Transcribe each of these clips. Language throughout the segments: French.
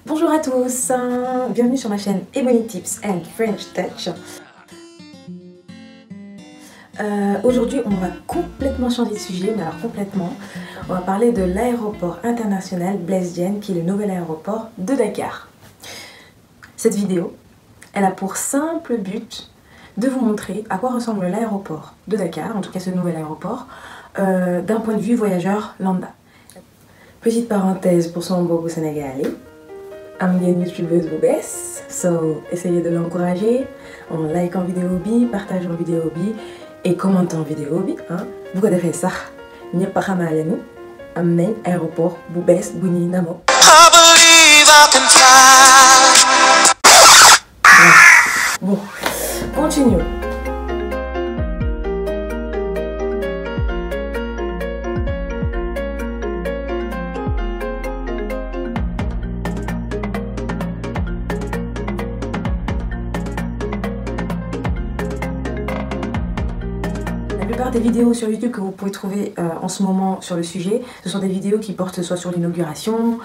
Bonjour à tous, bienvenue sur ma chaîne Ebony Tips and French Touch. Aujourd'hui on va complètement changer de sujet, mais alors complètement. On va parler de l'aéroport international Blaise Diagne qui est le nouvel aéroport de Dakar. Cette vidéo, elle a pour simple but de vous montrer à quoi ressemble l'aéroport de Dakar, en tout cas ce nouvel aéroport, d'un point de vue voyageur lambda. Petite parenthèse pour son beau sénégalais. Am ngeen youtubeuse bu bees, so essayez de l'encourager en likant vidéo bi, partageant vidéo bi et commentant vidéo bi. Bu ko defee sax ñëpp xamaale ni am nañ aéroport bu bees bu ñuy namoo. Bon, continuons. La plupart des vidéos sur YouTube que vous pouvez trouver en ce moment sur le sujet, ce sont des vidéos qui portent soit sur l'inauguration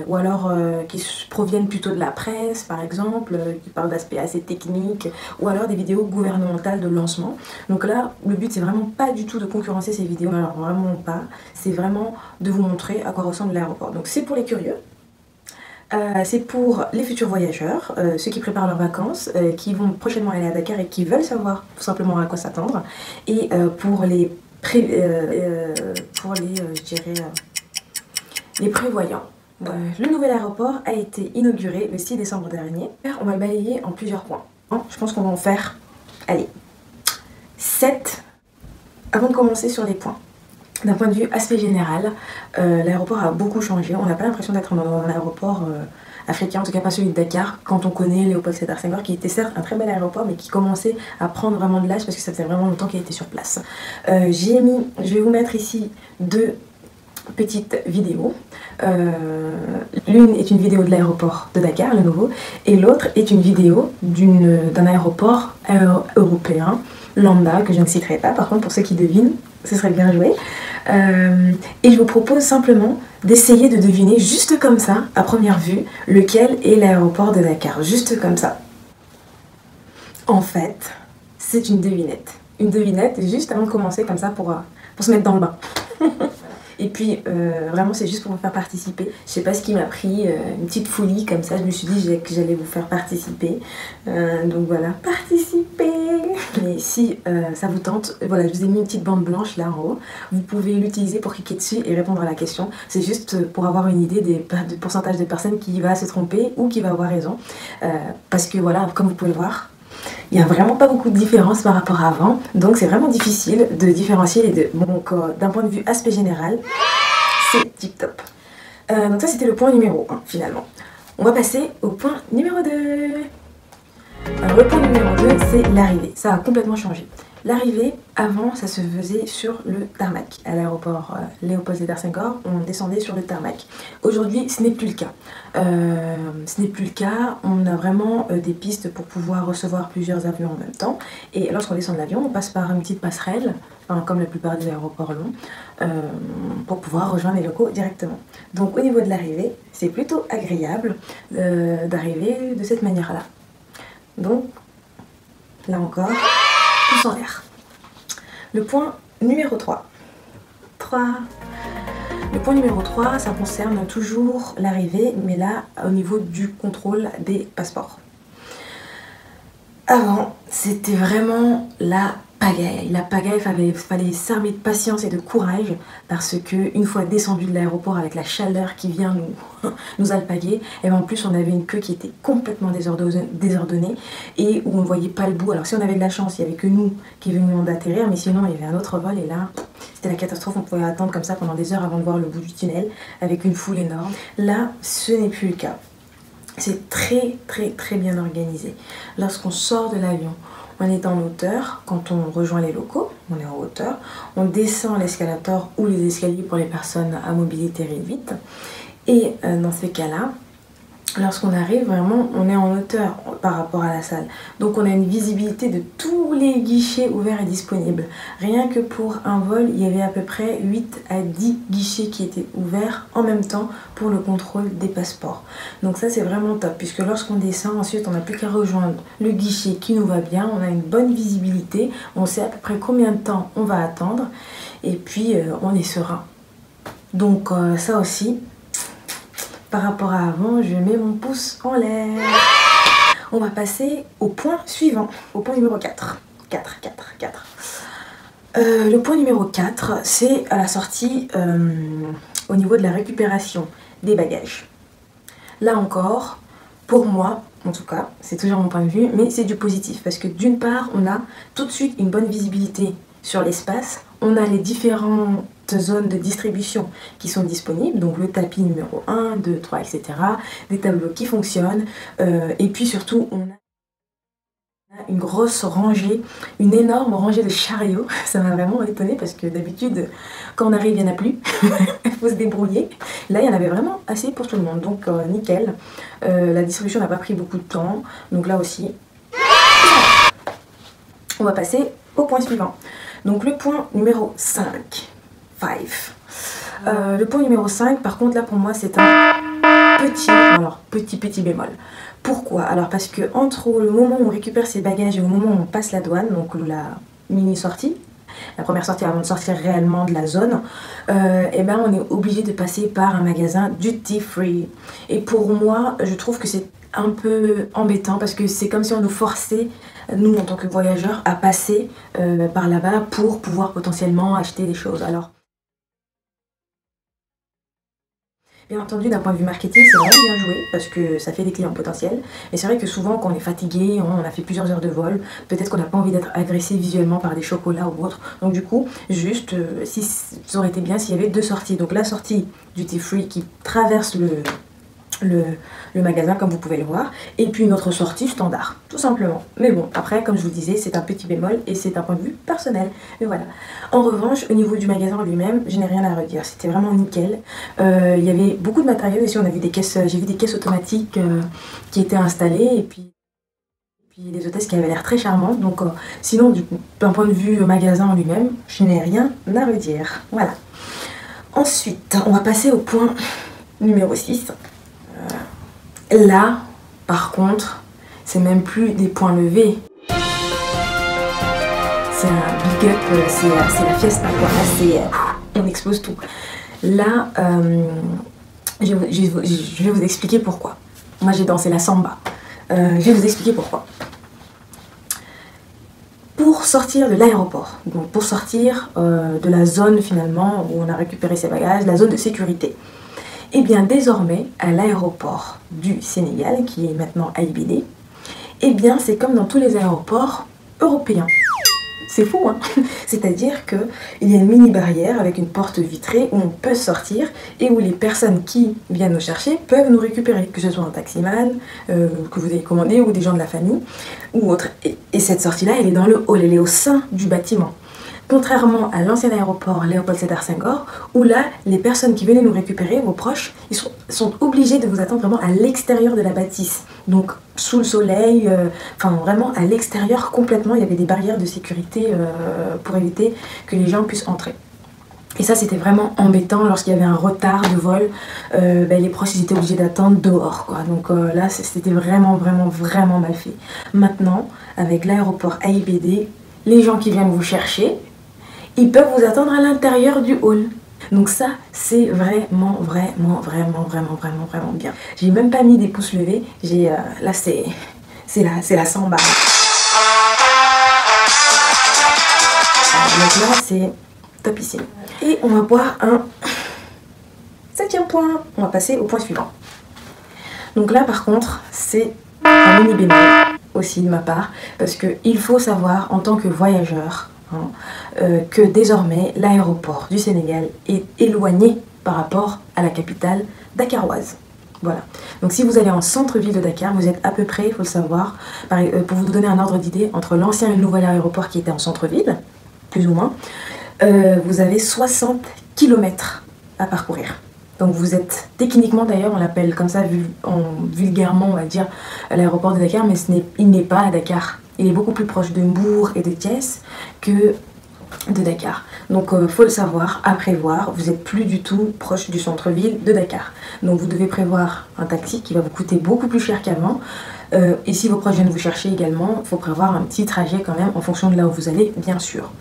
ou alors qui proviennent plutôt de la presse par exemple, qui parlent d'aspects assez techniques, ou alors des vidéos gouvernementales de lancement. Donc là, le but c'est vraiment pas du tout de concurrencer ces vidéos, alors vraiment pas, c'est vraiment de vous montrer à quoi ressemble l'aéroport. Donc c'est pour les curieux. C'est pour les futurs voyageurs, ceux qui préparent leurs vacances, qui vont prochainement aller à Dakar et qui veulent savoir tout simplement à quoi s'attendre. Et pour les prévoyants. Le nouvel aéroport a été inauguré le 6 décembre dernier. On va le balayer en plusieurs points. Je pense qu'on va en faire, allez, 7 avant de commencer sur les points. D'un point de vue aspect général, l'aéroport a beaucoup changé. On n'a pas l'impression d'être dans un aéroport africain, en tout cas pas celui de Dakar, quand on connaît Léopold Sédar Senghor, qui était certes un très bel aéroport, mais qui commençait à prendre vraiment de l'âge parce que ça faisait vraiment longtemps qu'il était sur place. Je vais vous mettre ici 2 petites vidéos. L'une est une vidéo de l'aéroport de Dakar, le nouveau, et l'autre est une vidéo d'un aéroport européen, lambda, que je ne citerai pas. Par contre, pour ceux qui devinent, ce serait bien joué. Et je vous propose simplement d'essayer de deviner juste comme ça, à première vue, lequel est l'aéroport de Dakar. Juste comme ça. En fait, c'est une devinette. Une devinette juste avant de commencer comme ça pour se mettre dans le bain. Et puis, vraiment, c'est juste pour vous faire participer. Je sais pas ce qui m'a pris, une petite folie comme ça. Je me suis dit que j'allais vous faire participer. Donc voilà, participer. Mais si ça vous tente, voilà, je vous ai mis une petite bande blanche là en haut. Vous pouvez l'utiliser pour cliquer dessus et répondre à la question. C'est juste pour avoir une idée du pourcentage de personnes qui va se tromper ou qui va avoir raison. Parce que voilà, comme vous pouvez le voir, il n'y a vraiment pas beaucoup de différence par rapport à avant, donc c'est vraiment difficile de différencier les deux. Bon, donc d'un point de vue aspect général, c'est tip top. Donc ça c'était le point numéro 1 finalement. On va passer au point numéro 2. Alors le point numéro 2 c'est l'arrivée, ça a complètement changé. L'arrivée, avant, ça se faisait sur le tarmac. À l'aéroport Léopold Sédar Senghor, on descendait sur le tarmac. Aujourd'hui, ce n'est plus le cas. Ce n'est plus le cas. On a vraiment des pistes pour pouvoir recevoir plusieurs avions en même temps. Et lorsqu'on descend de l'avion, on passe par une petite passerelle, comme la plupart des aéroports longs, pour pouvoir rejoindre les locaux directement. Donc au niveau de l'arrivée, c'est plutôt agréable d'arriver de cette manière-là. Donc, là encore, tous en l'air. Le point numéro 3. Le point numéro 3, ça concerne toujours l'arrivée, mais là, au niveau du contrôle des passeports. Avant, c'était vraiment la pagaille. La pagaille, il fallait s'armer de patience et de courage parce que une fois descendu de l'aéroport avec la chaleur qui vient nous alpaguer, et en plus on avait une queue qui était complètement désordonnée et où on ne voyait pas le bout. Alors si on avait de la chance, il n'y avait que nous qui venions d'atterrir, mais sinon il y avait un autre vol et là c'était la catastrophe. On pouvait attendre comme ça pendant des heures avant de voir le bout du tunnel avec une foule énorme. Là, ce n'est plus le cas. C'est très bien organisé. Lorsqu'on sort de l'avion, on est en hauteur. Quand on rejoint les locaux, on est en hauteur. On descend l'escalator ou les escaliers pour les personnes à mobilité réduite. Et dans ces cas-là, lorsqu'on arrive, vraiment, on est en hauteur par rapport à la salle. Donc on a une visibilité de tous les guichets ouverts et disponibles. Rien que pour un vol, il y avait à peu près 8 à 10 guichets qui étaient ouverts en même temps pour le contrôle des passeports. Donc ça, c'est vraiment top, puisque lorsqu'on descend, ensuite, on n'a plus qu'à rejoindre le guichet qui nous va bien. On a une bonne visibilité, on sait à peu près combien de temps on va attendre, et puis on est serein. Donc ça aussi, par rapport à avant, je mets mon pouce en l'air. On va passer au point suivant, au point numéro 4. 4. Le point numéro 4, c'est à la sortie au niveau de la récupération des bagages. Là encore, pour moi, en tout cas, c'est toujours mon point de vue, mais c'est du positif. Parce que d'une part, on a tout de suite une bonne visibilité sur l'espace. On a les différentes zones de distribution qui sont disponibles, donc le tapis numéro 1, 2, 3, etc. Des tableaux qui fonctionnent. Et puis surtout, on a une grosse rangée, une énorme rangée de chariots. Ça m'a vraiment étonnée parce que d'habitude, quand on arrive, il n'y en a plus. Il faut se débrouiller. Là, il y en avait vraiment assez pour tout le monde. Donc, nickel. La distribution n'a pas pris beaucoup de temps. Donc là aussi, on va passer au point suivant. Donc le point numéro 5. Le point numéro 5, par contre, là pour moi, c'est un petit bémol. Pourquoi? Alors parce que entre le moment où on récupère ses bagages et au moment où on passe la douane, donc la mini sortie, la première sortie avant de sortir réellement de la zone, et ben on est obligé de passer par un magasin duty free. Et pour moi, je trouve que c'est un peu embêtant parce que c'est comme si on nous forçait, nous en tant que voyageurs, à passer par là-bas pour pouvoir potentiellement acheter des choses. Alors, bien entendu, d'un point de vue marketing, c'est vraiment bien joué parce que ça fait des clients potentiels. Et c'est vrai que souvent, quand on est fatigué, on a fait plusieurs heures de vol, peut-être qu'on n'a pas envie d'être agressé visuellement par des chocolats ou autre. Donc du coup, juste, si ça aurait été bien s'il y avait deux sorties. Donc la sortie duty free qui traverse le magasin comme vous pouvez le voir, et puis une autre sortie standard, tout simplement. Mais bon, après, comme je vous disais, c'est un petit bémol et c'est un point de vue personnel. Mais voilà. En revanche, au niveau du magasin en lui-même, je n'ai rien à redire. C'était vraiment nickel. Il y avait beaucoup de matériel ici. On a vu des caisses, j'ai vu des caisses automatiques qui étaient installées et puis des hôtesses qui avaient l'air très charmantes. Donc, sinon, du coup, d'un point de vue magasin en lui-même, je n'ai rien à redire. Voilà. Ensuite, on va passer au point numéro 6. Là, par contre, c'est même plus des points levés. C'est un big up, c'est la fiesta quoi. Là, on explose tout. Là, je vais vous expliquer pourquoi. Moi, j'ai dansé la samba. Je vais vous expliquer pourquoi. Pour sortir de l'aéroport, donc pour sortir de la zone finalement où on a récupéré ses bagages, la zone de sécurité. Et bien désormais, à l'aéroport du Sénégal, qui est maintenant AIBD, et bien c'est comme dans tous les aéroports européens. C'est fou, hein? C'est-à-dire qu'il y a une mini barrière avec une porte vitrée où on peut sortir et où les personnes qui viennent nous chercher peuvent nous récupérer, que ce soit un taximan que vous avez commandé ou des gens de la famille ou autre. Et cette sortie-là, elle est dans le hall, elle est au sein du bâtiment. Contrairement à l'ancien aéroport Léopold Sédar Senghor, où là, les personnes qui venaient nous récupérer, vos proches, ils sont obligés de vous attendre vraiment à l'extérieur de la bâtisse. Donc, sous le soleil, enfin vraiment à l'extérieur complètement, il y avait des barrières de sécurité pour éviter que les gens puissent entrer. Et ça, c'était vraiment embêtant lorsqu'il y avait un retard de vol. Les proches, ils étaient obligés d'attendre dehors, quoi. Donc là, c'était vraiment mal fait. Maintenant, avec l'aéroport AIBD, les gens qui viennent vous chercher, ils peuvent vous attendre à l'intérieur du hall. Donc ça, c'est vraiment bien. J'ai même pas mis des pouces levés. Là, c'est la samba. Donc là, c'est topissime. Et on va voir un 7e point. On va passer au point suivant. Donc là, par contre, c'est un mini bémol aussi de ma part, parce qu'il faut savoir en tant que voyageur, que désormais l'aéroport du Sénégal est éloigné par rapport à la capitale dakaroise. Voilà. Donc si vous allez en centre-ville de Dakar, vous êtes à peu près, il faut le savoir, pour vous donner un ordre d'idée, entre l'ancien et le nouvel aéroport qui était en centre-ville, plus ou moins, vous avez 60 km à parcourir. Donc vous êtes techniquement, d'ailleurs on l'appelle comme ça vulgairement on va dire l'aéroport de Dakar, mais il n'est pas à Dakar. Il est beaucoup plus proche de Mbour et de Thiès que de Dakar. Donc faut le savoir, à prévoir, vous n'êtes plus du tout proche du centre-ville de Dakar. Donc vous devez prévoir un taxi qui va vous coûter beaucoup plus cher qu'avant. Et si vos proches viennent vous chercher également, il faut prévoir un petit trajet quand même en fonction de là où vous allez, bien sûr.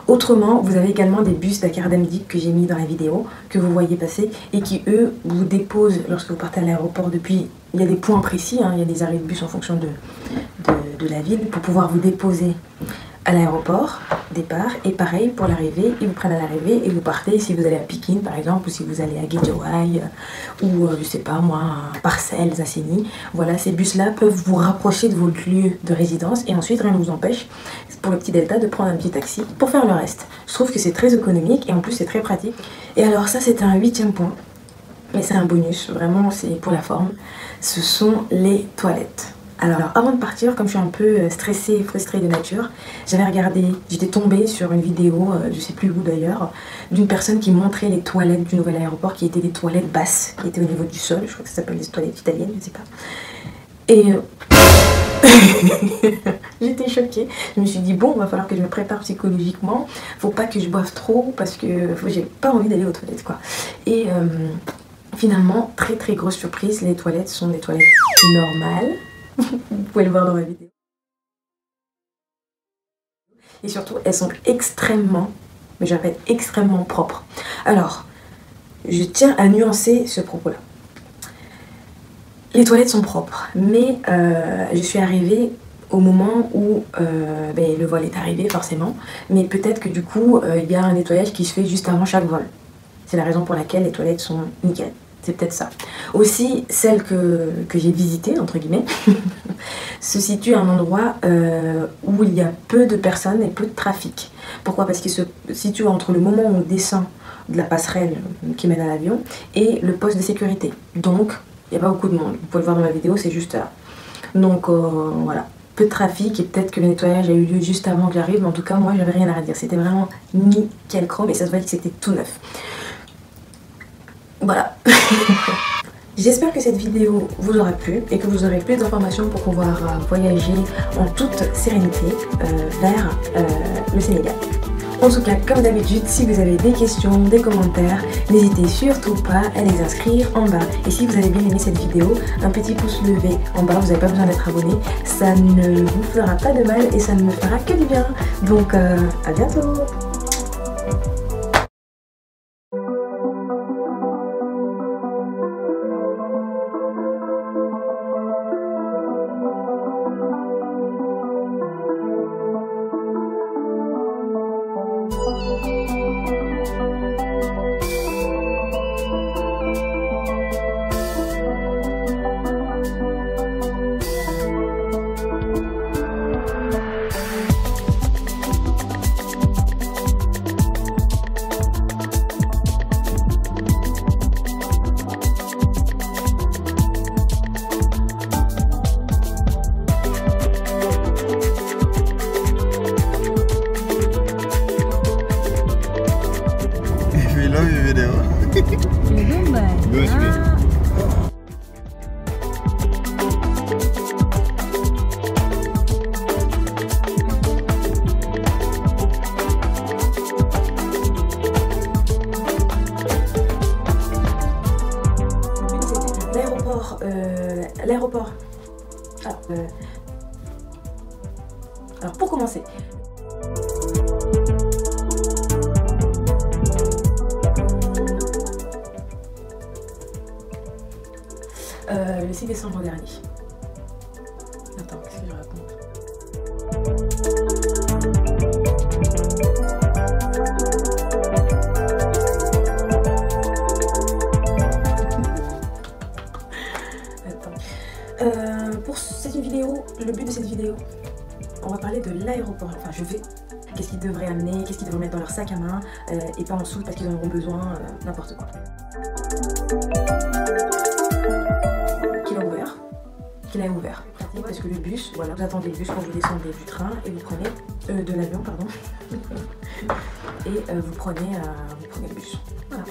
Autrement, vous avez également des bus Dakar Demdik que j'ai mis dans la vidéo, que vous voyez passer et qui eux vous déposent lorsque vous partez à l'aéroport depuis... Il y a des points précis, hein, il y a des arrêts de bus en fonction de la ville pour pouvoir vous déposer à l'aéroport, départ, et pareil pour l'arrivée, ils vous prennent à l'arrivée et vous partez si vous allez à Pikine par exemple, ou si vous allez à Guédiawaye, ou je sais pas moi, à Parcelles, Zasseni. Voilà, ces bus-là peuvent vous rapprocher de votre lieu de résidence et ensuite rien ne vous empêche, pour le petit delta, de prendre un petit taxi pour faire le reste. Je trouve que c'est très économique et en plus c'est très pratique. Et alors ça c'était un 8e point, mais c'est un bonus, vraiment c'est pour la forme, ce sont les toilettes. Alors avant de partir, comme je suis un peu stressée et frustrée de nature, j'étais tombée sur une vidéo, je sais plus où d'ailleurs, d'une personne qui montrait les toilettes du nouvel aéroport, qui étaient des toilettes basses, qui étaient au niveau du sol, je crois que ça s'appelle des toilettes italiennes, je sais pas. Et j'étais choquée, je me suis dit bon, il va falloir que je me prépare psychologiquement, faut pas que je boive trop parce que j'ai pas envie d'aller aux toilettes quoi. Et finalement, très très grosse surprise, les toilettes sont des toilettes normales. Vous pouvez le voir dans ma vidéo. Et surtout, elles sont extrêmement, mais je répète, extrêmement propres. Alors, je tiens à nuancer ce propos-là. Les toilettes sont propres, mais je suis arrivée au moment où le vol est arrivé forcément, mais peut-être que du coup, il y a un nettoyage qui se fait juste avant chaque vol. C'est la raison pour laquelle les toilettes sont nickel. C'est peut-être ça. Aussi, celle que j'ai visitée, entre guillemets, se situe à un endroit où il y a peu de personnes et peu de trafic. Pourquoi? Parce qu'il se situe entre le moment où on descend de la passerelle qui mène à l'avion et le poste de sécurité. Donc, il n'y a pas beaucoup de monde. Vous pouvez le voir dans la vidéo, c'est juste là. Donc, voilà. Peu de trafic et peut-être que le nettoyage a eu lieu juste avant que j'arrive. Mais en tout cas, moi, j'avais rien à redire. C'était vraiment nickel chrome et ça se voyait que c'était tout neuf. Voilà. J'espère que cette vidéo vous aura plu et que vous aurez plus d'informations pour pouvoir voyager en toute sérénité vers le Sénégal. En tout cas, comme d'habitude, si vous avez des questions, des commentaires, n'hésitez surtout pas à les inscrire en bas. Et si vous avez bien aimé cette vidéo, un petit pouce levé en bas, vous n'avez pas besoin d'être abonné, ça ne vous fera pas de mal et ça ne me fera que du bien. Donc à bientôt. Video. L'aéroport. Alors pour commencer. Le 6 décembre dernier. Attends, qu'est-ce que je raconte? Pour cette vidéo, le but de cette vidéo, on va parler de l'aéroport. Enfin, qu'est-ce qu'ils devraient amener, qu'est-ce qu'ils devraient mettre dans leur sac à main et pas en dessous parce qu'ils en auront besoin, n'importe quoi. Qu'il a ouvert. Parce que le bus, voilà, vous attendez le bus quand vous descendez du train et vous prenez de l'avion, pardon, et vous prenez le bus. Voilà.